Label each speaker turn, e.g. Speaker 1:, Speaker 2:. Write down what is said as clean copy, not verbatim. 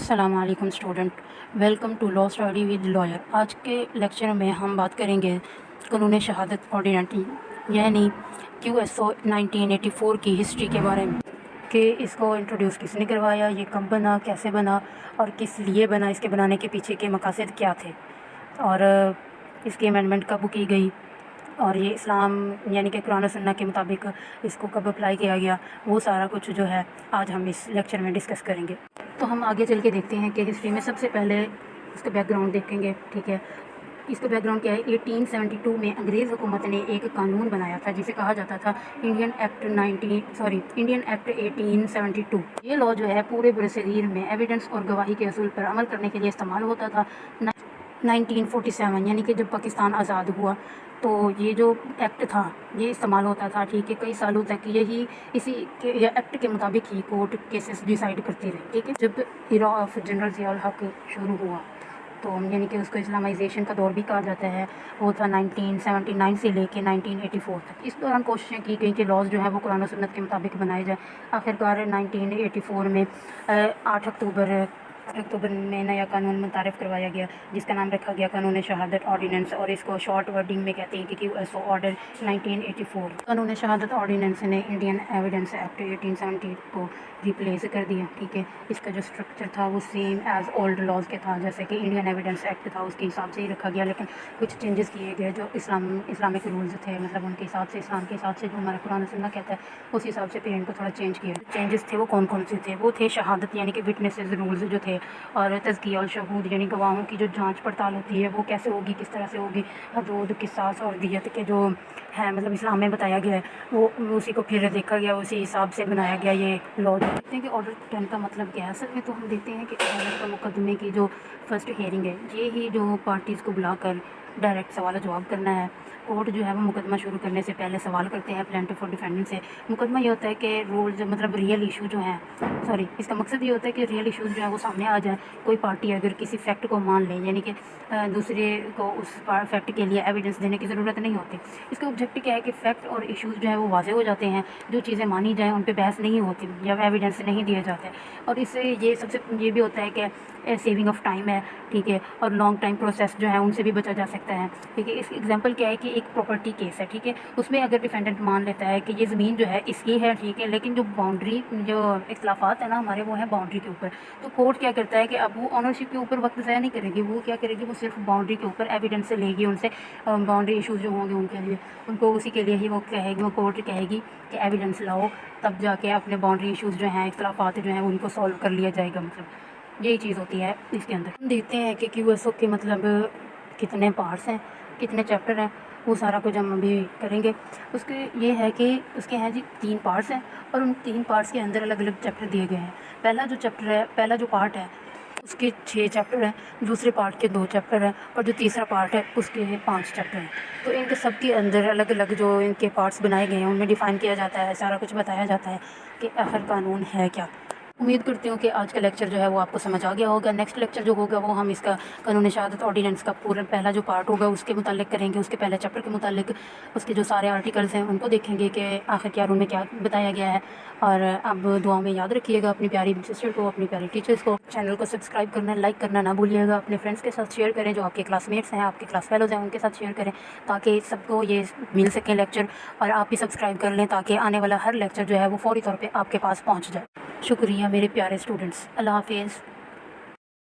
Speaker 1: अस्सलाम वालेकुम student, welcome to law study with lawyer. आज के लेक्चर में हम बात करेंगे कानून शहादत ऑर्डिनेंस यानी QSO 1984 की हिस्ट्री के बारे में कि इसको इंट्रोड्यूस किसने करवाया, ये कब बना, कैसे बना और किस लिए बना, इसके बनाने के पीछे के मकासद क्या थे और इसकी अमेंडमेंट कब की गई और ये इस्लाम यानी कि कुरान और सुन्नत के मुताबिक इसको कब अप्लाई किया गया, वो सारा कुछ जो है आज हम इस लेक्चर में डिस्कस करेंगे। तो हम आगे चल के देखते हैं कि हिस्ट्री में सबसे पहले इसका बैकग्राउंड देखेंगे। ठीक है, इसका बैकग्राउंड क्या है। 1872 में अंग्रेज़ हुकूमत ने एक कानून बनाया था जिसे कहा जाता था इंडियन एक्ट 1872। ये लॉ जो है पूरे बरसगीर में एविडेंस और गवाही के असूल पर अमल करने के लिए इस्तेमाल होता था। 1947 यानी कि जब पाकिस्तान आज़ाद हुआ तो ये जो एक्ट था ये इस्तेमाल होता था। ठीक है, कई सालों तक यही इसी के एक्ट के मुताबिक ही कोर्ट केसेस डिसाइड करती रही। ठीक है, जब इरा ऑफ जनरल ज़ियाउल हक शुरू हुआ तो यानी कि उसको इस्लामाइजेशन का दौर भी कहा जाता है, वो था 1979 से लेके 1984 तक। इस दौरान कोशिशें की गई कि लॉज जो है वो कुरान और सुन्नत के मुताबिक बनाए जाए। आखिरकार 1984 में 8 अक्टूबर में नया कानून मुतारफ़ करवाया गया जिसका नाम रखा गया कानून शहादत ऑर्डिनेंस, और इसको शॉर्ट वर्डिंग में कहते हैं कि QSO ऑर्डर 1984। कानून शहादत ऑर्डिनेंस ने इंडियन एविडेंस एक्ट 1870 को रिप्लेस कर दिया। ठीक है, इसका जो स्ट्रक्चर था वो सेम एज़ ओल्ड लॉज के था, जैसे कि इंडियन एविडेंस एक्ट था उसके हिसाब से ही रखा गया, लेकिन कुछ चेंजेस किए गए जो इस्लामिक रूल्स थे, मतलब उनके हिसाब से, इस्लाम के हिसाब से जो हमारा कुरान सुन्नत कहता है उस हिसाब से पेरेंट को थोड़ा चेंज किया। चेंजेस थे वो कौन कौन से थे, वो थे शहादत यानी कि विटनेसेस रूल्स जो थे, और तज़किया और शहूद यानी गवाहों की जो जांच पड़ताल होती है वो कैसे होगी, किस तरह से होगी, हदूद किसास और दियत के जो है मतलब इस्लाम में बताया गया है वो उसी को फिर देखा गया, उसी हिसाब से बनाया गया ये लॉ। देखते हैं कि ऑर्डर 10 का मतलब क्या है। असल में तो हम देखते हैं कि अदालत का मुकदमे की जो फर्स्ट हियरिंग है ये ही जो पार्टीज़ को बुलाकर डायरेक्ट सवाल जवाब करना है। कोर्ट जो है वो मुकदमा शुरू करने से पहले सवाल करते हैं प्लेंटिफ और डिफेंडेंट से। मुकदमा ये होता है कि रूल्स मतलब रियल इशू जो हैं इसका मकसद ये होता है कि रियल इशूज़ जो है वो सामने आ जाए। कोई पार्टी अगर किसी फैक्ट को मान ले यानी कि दूसरे को उस फैक्ट के लिए एविडेंस देने की ज़रूरत नहीं होती। इसका ऑब्जेक्टिव क्या है कि फ़ैक्ट और इशूज़ जो है वो वाज़े हो जाते हैं, जो चीज़ें मानी जाएँ उन पर बहस नहीं होती जब एविडेंस नहीं दिए जाते। और इससे ये भी होता है कि सेविंग ऑफ टाइम है। ठीक है, और लॉन्ग टाइम प्रोसेस जो है उनसे भी बचा जा सकता है। ठीक है, इस एग्जांपल क्या है कि एक प्रॉपर्टी केस है। ठीक है, उसमें अगर डिफेंडेंट मान लेता है कि ये ज़मीन जो है इसकी है, ठीक है, लेकिन जो बाउंड्री जो इख्तलाफात है ना हमारे वो हैं बाउंड्री के ऊपर, तो कोर्ट क्या करता है कि अब वो ऑनरशिप के ऊपर वक्त ज़ाया नहीं करेगी। वो क्या करेगी, वो सिर्फ बाउंड्री के ऊपर एविडेंस से लेगी उनसे, बाउंड्री इशूज़ जो होंगे उनके लिए उनको उसी के लिए ही वो कहेगी, वो कोर्ट कहेगी कि एविडेंस लाओ, तब जाके अपने बाउंड्री इशूज़ जो हैं इख्तलाफात जो हैं उनको सॉल्व कर लिया जाएगा। मतलब यही चीज़ होती है इसके अंदर। हम देखते हैं कि QSO के मतलब कितने पार्ट्स हैं, कितने चैप्टर हैं, वो सारा कुछ हम अभी करेंगे। उसके ये है कि उसके हैं जी 3 पार्ट्स हैं और उन 3 पार्ट्स के अंदर अलग अलग चैप्टर दिए गए हैं। पहला जो पार्ट है उसके 6 चैप्टर हैं, दूसरे पार्ट के 2 चैप्टर हैं और जो तीसरा पार्ट है उसके 5 चैप्टर हैं। तो इनके सब के अंदर अलग अलग जो इनके पार्ट्स बनाए गए हैं उनमें डिफ़ाइन किया जाता है, सारा कुछ बताया जाता है कि आखिर कानून है क्या। उम्मीद करती हूँ कि आज का लेक्चर जो है वो आपको समझ आ गया होगा। नेक्स्ट लेक्चर जो होगा वो हम इसका कानून शहादत ऑर्डिनेंस का पूरा पहला जो पार्ट होगा उसके मुतालिक करेंगे, उसके पहले चैप्टर के मुतालिक उसके जो सारे आर्टिकल्स हैं उनको देखेंगे कि आखिर उनमें क्या बताया गया है। और अब दुआ में याद रखिएगा अपनी प्यारी सिस्टर को, अपनी प्यारी टीचर्स को। चैनल को सब्सक्राइब करना, लाइक करना ना भूलिएगा। अपने फ्रेंड्स के साथ शेयर करें, जो आपके क्लासमेट्स हैं, आपके क्लास फेलोज़ हैं, उनके साथ शेयर करें ताकि सबको ये मिल सके लेक्चर। और आप भी सब्सक्राइब कर लें ताकि आने वाला हर लेक्चर जो है वो फौरी तौर पर आपके पास पहुँच जाए। शुक्रिया मेरे प्यारे स्टूडेंट्स, अल्लाह हाफिज़।